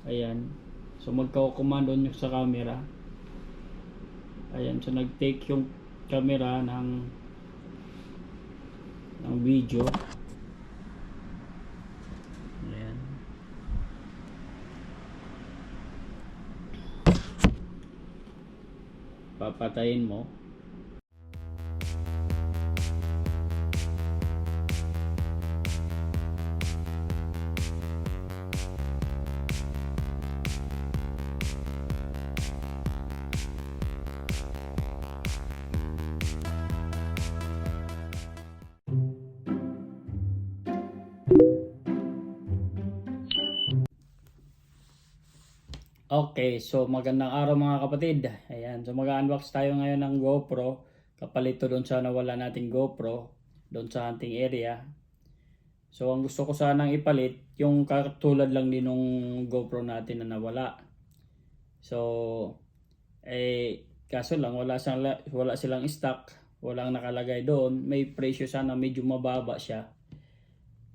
Ayan. So magko-command on sa camera. Ayan, so nag-take yung camera ng video. Ayan. Papatayin mo. Okay, so magandang araw mga kapatid. Ayan, so mag-unbox tayo ngayon ng GoPro. Kapalit to doon sa nawala nating GoPro doon sa hunting area. So ang gusto ko sanang ipalit yung katulad lang din ng GoPro natin na nawala. So kaso lang wala silang stock, walang nakalagay doon. May presyo sana medyo mababa siya.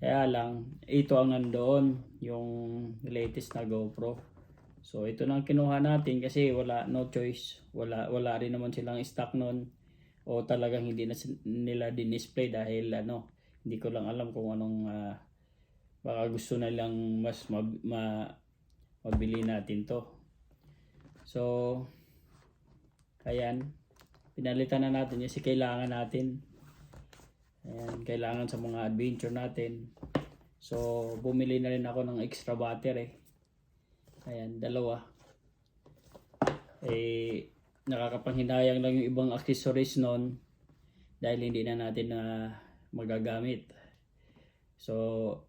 Kaya lang ito ang nandoon, yung latest na GoPro. So ito na ang kinuha natin kasi no choice. Wala rin naman silang stock noon o talagang hindi na nila din-display dahil hindi ko lang alam kung anong baka gusto na lang mas mabili natin to. So ayan, pinalitan na natin kasi kailangan natin. Ayan, kailangan sa mga adventure natin. So bumili na rin ako ng extra battery. Ayan, dalawa. Nakakapanghinayang lang yung ibang accessories nun dahil hindi na natin na magagamit. So,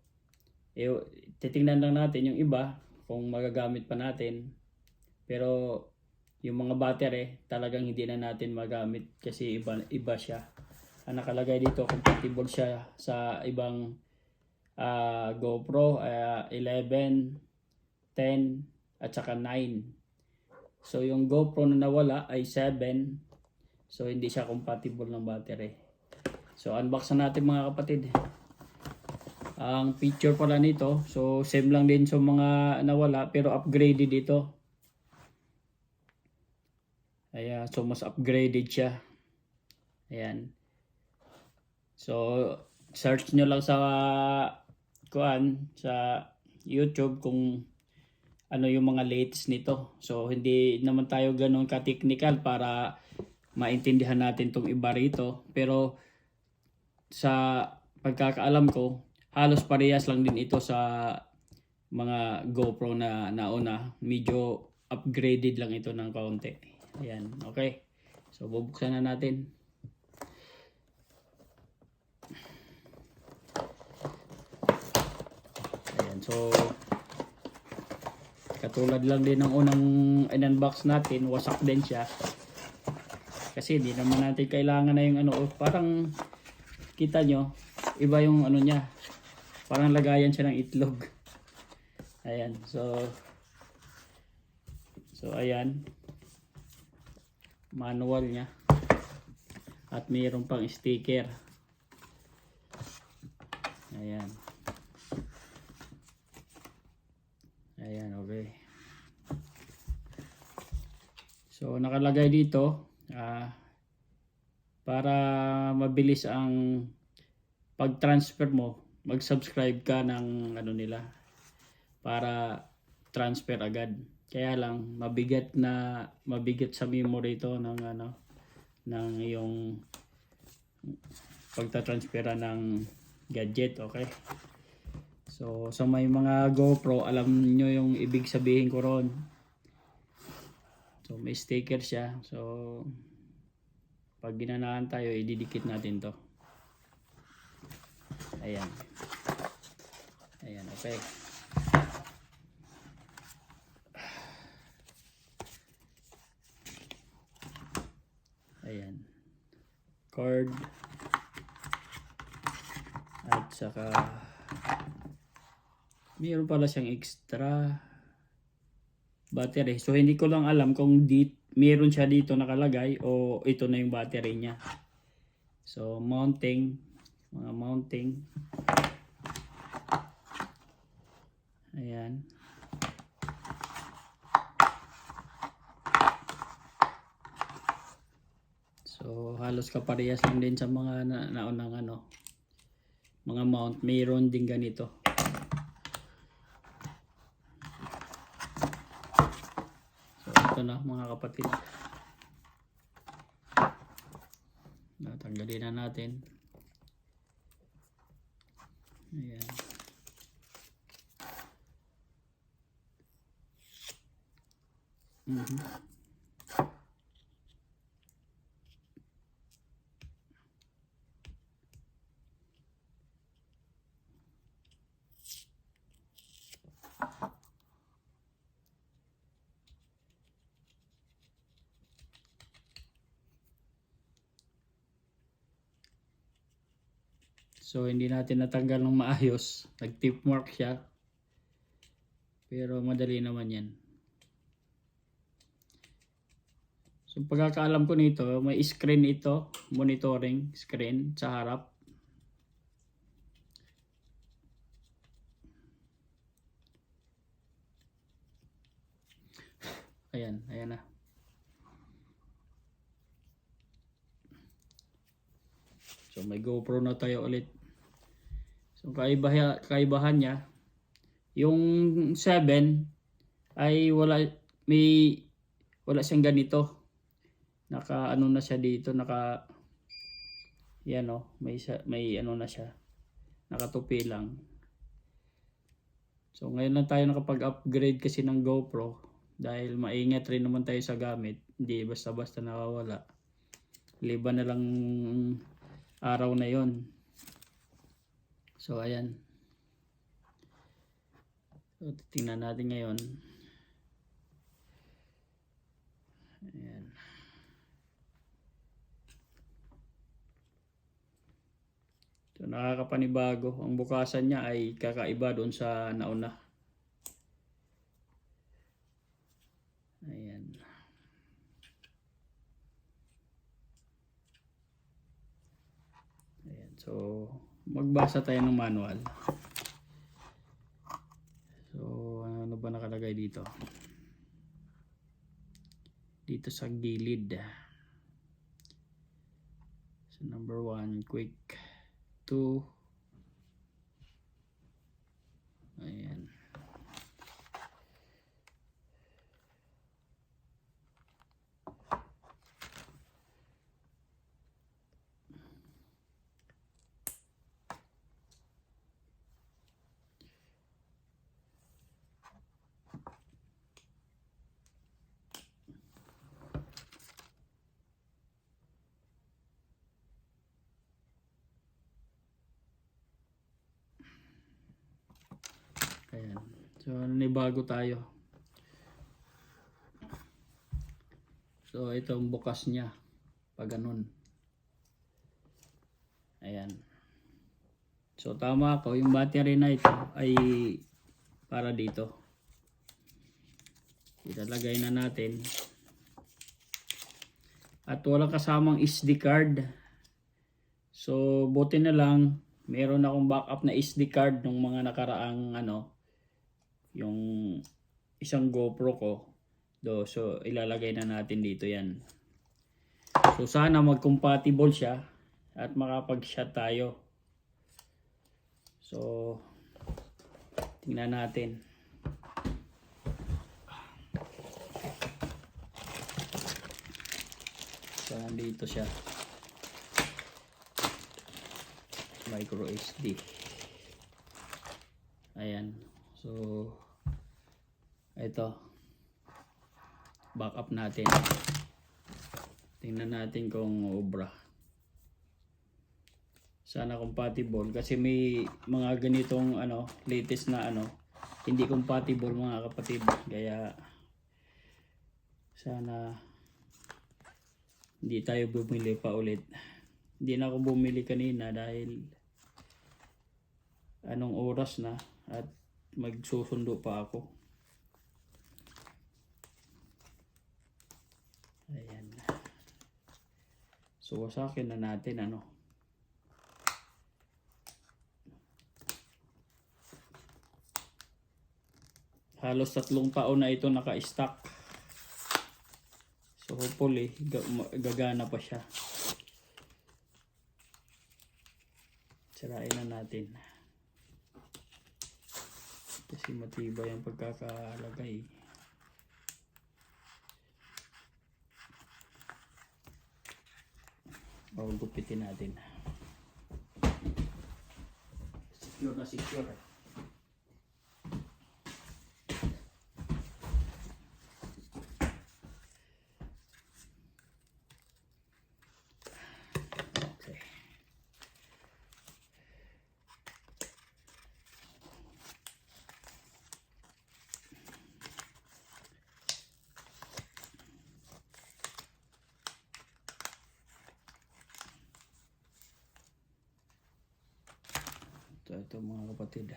titingnan lang natin yung iba kung magagamit pa natin. Pero yung mga battery talagang hindi na natin magamit kasi iba siya. Ang nakalagay dito, compatible siya sa ibang GoPro 11, 10 at saka 9. So yung GoPro na nawala ay 7. So hindi siya compatible ng battery. So unbox na natin mga kapatid. Ang feature pala nito, so same lang din sa mga nawala pero upgraded ito. Ayan, so mas upgraded siya. Ayan. So search nyo lang sa YouTube kung ano yung mga latest nito. So hindi naman tayo ganun ka-technical para maintindihan natin tong iba rito. Pero sa pagkakaalam ko, halos parehas lang din ito sa mga GoPro na nauna. Medyo upgraded lang ito ng kaunti. Ayan, okay. So bubuksan na natin. Ayan, so katulad lang din ng unang in-unbox natin, wasak din siya. Kasi hindi naman natin kailangan na yung parang kita nyo, iba yung niya. Parang lagayan siya ng itlog. Ayan, so ayan. Manual niya. At mayroon pang sticker. Ayan. Ayan, okay. So nakalagay dito para mabilis ang pag-transfer mo, mag-subscribe ka ng nila para transfer agad. Kaya lang mabigat sa memory ito ng iyong pagta-transfera ng gadget, okay? So sa may mga GoPro, alam nyo yung ibig sabihin ko ron. So may sticker siya. So pag ginanahan tayo, ididikit natin to. Ayan. Ayan, okay. Ayan. Cord. At saka mayroon pala siyang extra battery. So hindi ko lang alam kung meron siya dito nakalagay o ito na yung battery niya. So mounting, mga mounting. Ayan. halos kaparehas lang din sa mga naunang ano, mga mount. Mayroon din ganito. So ito na mga kapatid. Natanggalin na natin. Ayan. So hindi natin natanggal ng maayos. Nag-tip mark siya. Pero madali naman yan. So pagkakaalam ko nito, may screen ito, monitoring screen sa harap. Ayan, ayan na. So may GoPro na tayo ulit. So kaibahan niya, yung 7 ay wala siyang ganito. Naka ano na siya dito, yan oh, may ano na siya. Nakatupi lang. So ngayon lang tayo nakapag-upgrade kasi ng GoPro dahil maingat rin naman tayo sa gamit. Hindi basta-basta nakawala. Liban na lang araw na yon. So ayan. So tingnan natin ngayon. Ayan. So nakakapanibago. Ang bukasan niya ay kakaiba doon sa nauna. Ayan. Ayan. So magbasa tayo ng manual. So ano ba nakalagay dito? Dito sa gilid. So number 1, quick 2. Ayan. Ayan. So nibago tayo. So ito ang bukas niya pag ganun. Ayan. So tama ako, yung battery na ito ay para dito. Ilalagay na natin. At walang kasamang SD card. So buti na lang meron akong backup na SD card ng mga nakaraang ano, yung isang GoPro ko. So ilalagay na natin dito yan. So sana mag-compatible siya at makapag-shot tayo. So tingnan natin. So nandito siya. Micro SD. Ayan. So ito, backup natin. Tingnan natin kung obra. Sana compatible kasi may mga ganitong ano, latest na ano, hindi compatible mga kapatid. Kaya sana hindi tayo bumili pa ulit. Hindi na ako bumili kanina dahil anong oras na at magsusundo pa ako. Ayan. So wasakin na natin ano. Halos 3 taon na ito naka-stock. So hopefully gagana pa siya. Sirain na natin. Kasi matibay ang pagkakalagay. O gupitin natin. Secure na secure. Okay. Ito mga kapatid.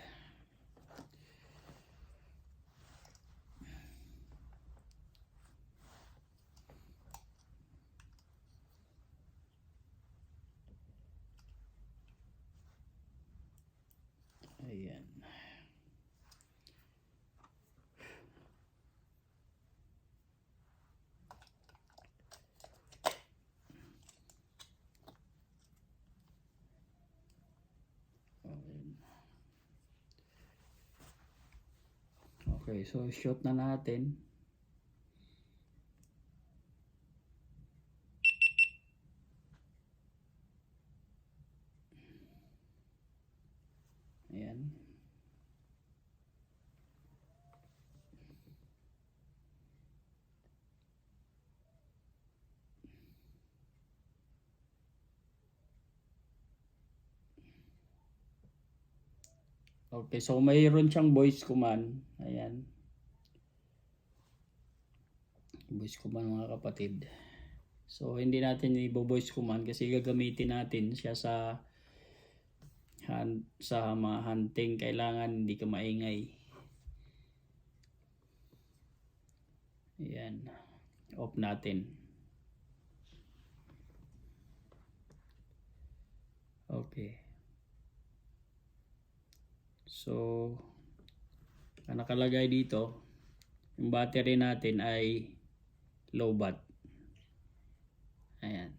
Ayan. Okay, so shoot na natin. Ayan. Okay, so mayroon siyang voice command. Ayan. Voice command mga kapatid. So hindi natin i-voice command kasi gagamitin natin siya sa mga hunting. Kailangan hindi ka maingay. Ayan. Off natin. Okay. So, ang nakalagay dito, yung battery natin ay low bat. Ayan.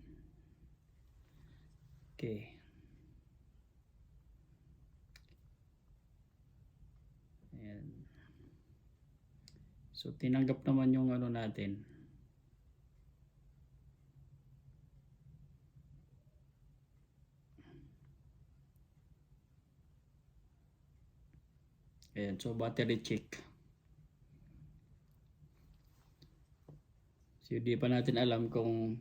Okay. Ayan. So, tinanggap naman yung ano natin. Ayan. So, battery check. So, hindi pa natin alam kung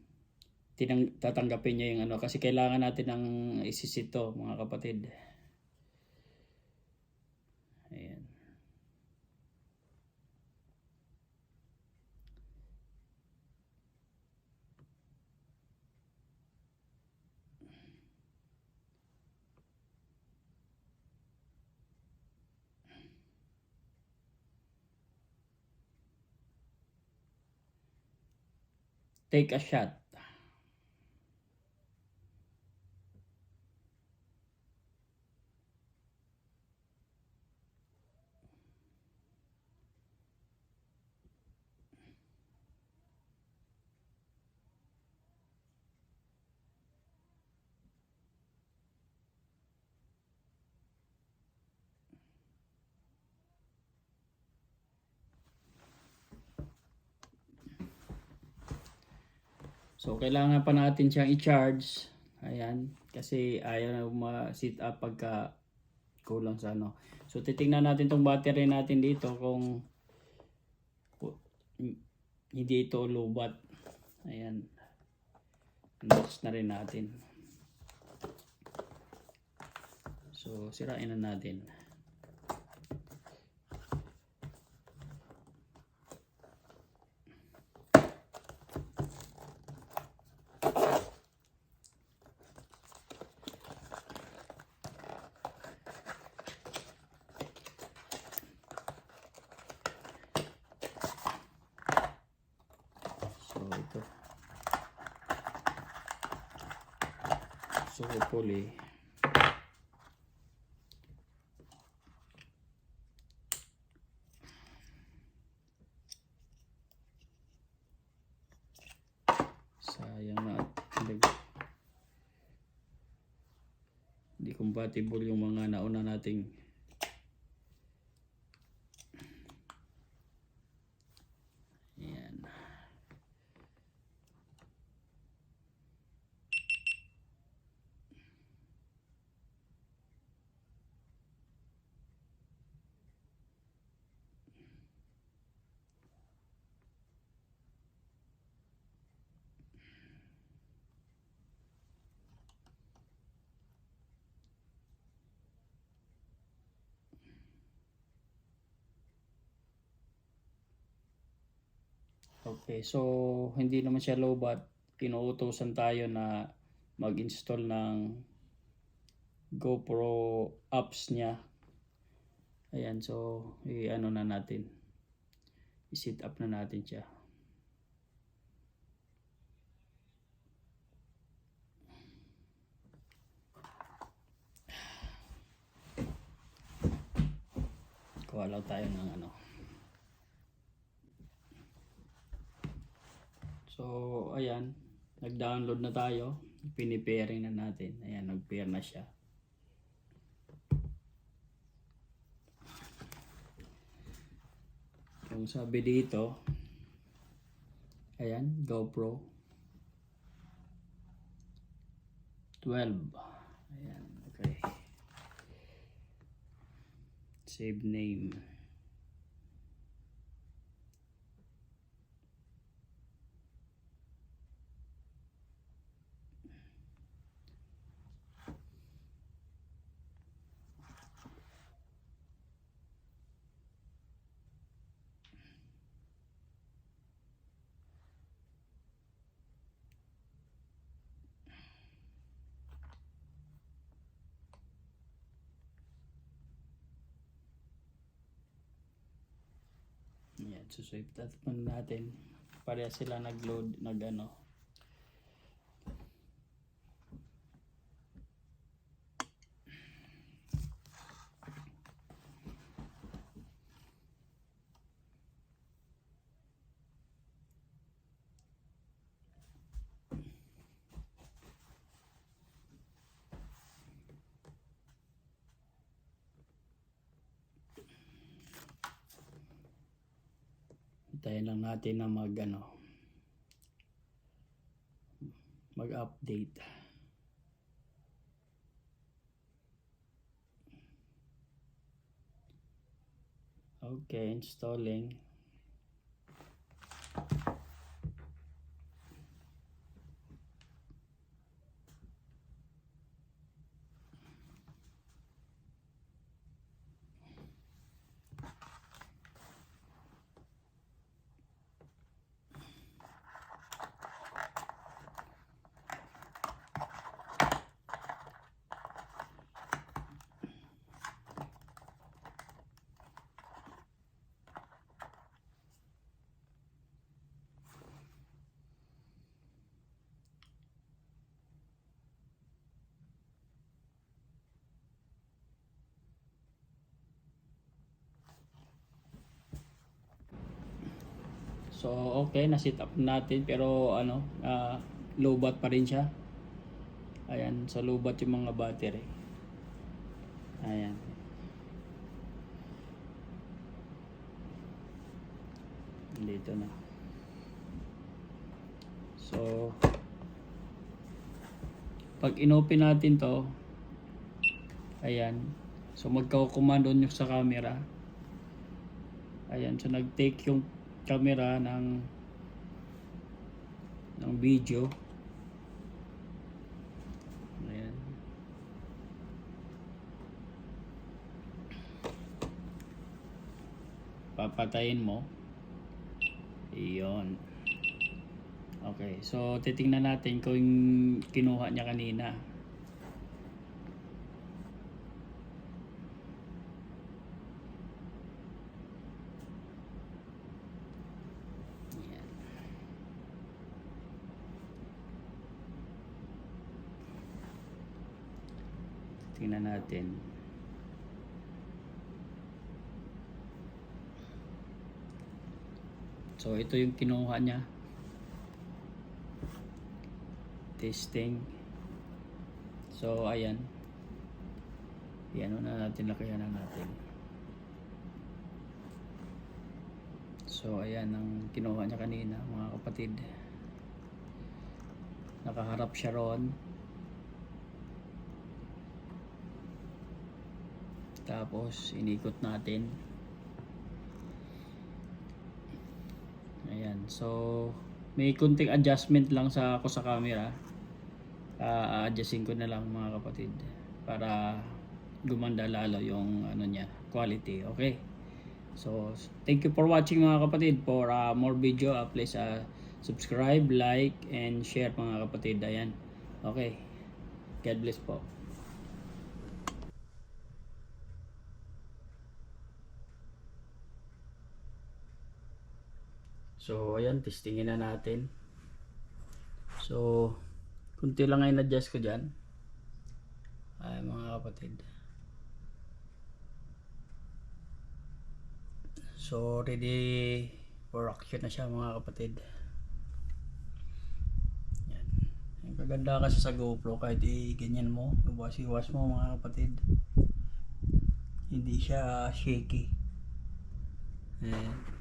tatanggapin niya yung ano. Kasi kailangan natin ng isisito mga kapatid. Ayan. Take a shot. So, kailangan pa natin siyang i-charge. Ayan. Kasi ayaw na ma-sit up pagka kulang sa ano. So, titingnan natin tong battery natin dito kung hindi ito low-bat. Ayan. Unbox na rin natin. So, sirain na natin. So, ito. So, hopefully, sayang na hindi compatible yung mga nauna nating yan. Okay, so hindi naman siya lowbat. Inuutosan tayo na mag-install ng GoPro apps niya. Ayan, so i-ano na natin. I-set up na natin siya. Kuha lang tayo ng ano. So, ayan. Nag-download na tayo. Pinipairing na natin. Ayan, nag-pair na siya. Yung sabi dito, ayan, GoPro 12. Ayan, okay. Save name. Ayan, so save that muna natin. Pareha sila nag-load, nag-ano. Hintayin lang natin na mag-update. Okay, installing. So okay, na-set up natin pero lowbat pa rin siya. Ayan, so lowbat yung mga battery. Ayan. Dito na. So pag inopen natin to, ayan. So magko-command on yung sa camera. Ayan, so nag-take yung camera ng video. Ayan. Papatayin mo. Iyon. Okay, so titingnan natin kung kinuha niya kanina. Tingnan natin. So ito yung kinuha niya. Testing. So ayan. Yan na natin, lakayan na natin. So ayan ang kinuha niya kanina mga kapatid. Nakaharap siya ron. Tapos inikot natin. Ayan, so may kunting adjustment lang ako sa camera. A-adjustin ko na lang mga kapatid para gumanda lalo yung ano niya, quality. Okay. So thank you for watching mga kapatid. For more video, please subscribe, like, and share mga kapatid. Ayan. Okay. God bless po. So ayan, testingin na natin. So kunti lang ay na-adjust ko dyan. Ay mga kapatid. So ready for action na siya mga kapatid. Yan. Ang kaganda kasi sa GoPro, kahit ganyan mo, iwas mo mga kapatid, hindi siya shaky. Ayan.